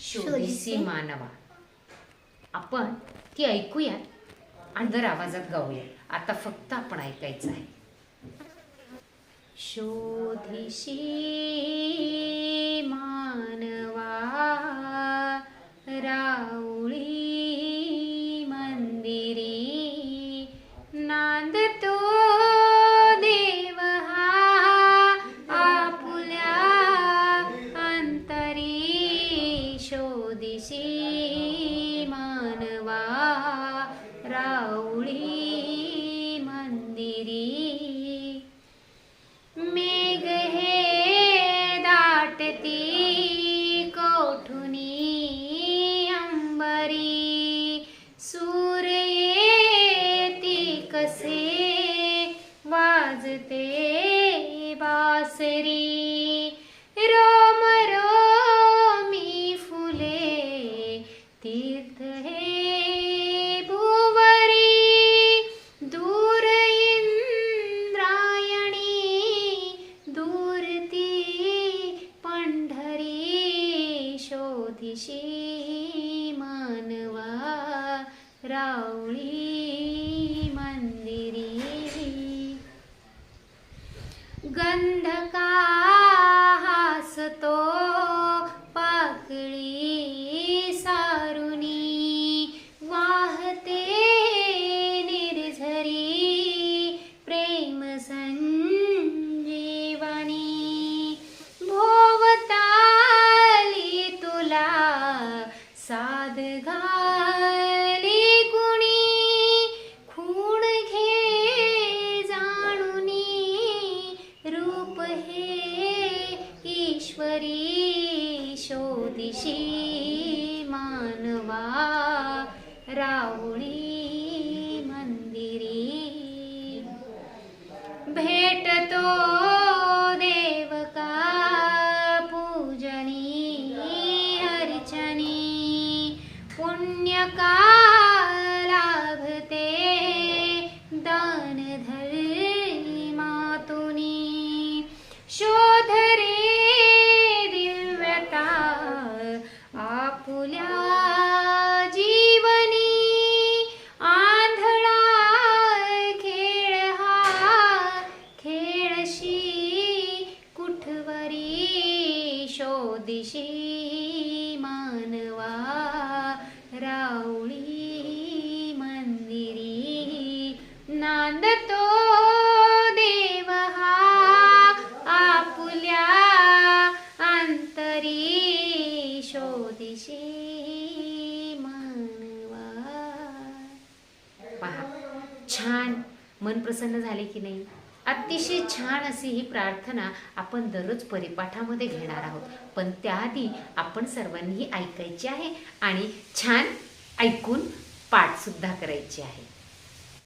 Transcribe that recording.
शोधिसी मानवा. आपण ती ऐकूया, अंदर आवाजात गाऊया. आता फक्त आपण ऐकायचं आहे. शोधिसी मानवा राऊळी मंदिरी, नांदतो देव हा आपुल्या अंतरी. शोधिसी मानवा राऊळी मंदिरी. मेघ हे दाटती कोठुनी अंबरी, सूर येती कसे वाजते बासरी. रोम रोमी फुले तीर्थ हे भुवरी, दूर दूर ती पंढरी. शोधिसी मानवा राऊळी मंदिरी. गंध का हासतो पाकळी सारुनी, वाहते निर्झरी प्रेम साध घाली कुणी, खूण घे जाणुनी रूप हे ईश्वरी. शोधिसी मानवा राऊळी मंदिरी. भेटतो देव का पूजनी अर्चनी, पुण्य का लाभते दान धर्मातुनी. शोध रे दिव्यता आपुल्या जीवनी, आंधळा खेळ हा खेळशी कुठवरी. शोधिसी मानवा राऊळी मंदिरी, नांदतो देव हा आपुल्या अंतरी. शोधिसी मानवा. पहा, छान मन प्रसन्न झाले की नाही? अतिशय छान अशी ही प्रार्थना आपण दररोज परिपाठामध्ये घेणार आहोत. पण त्याआधी आपण सर्वांनी ऐकायची आहे आणि छान ऐकून पाठ सुद्धा करायची आहे.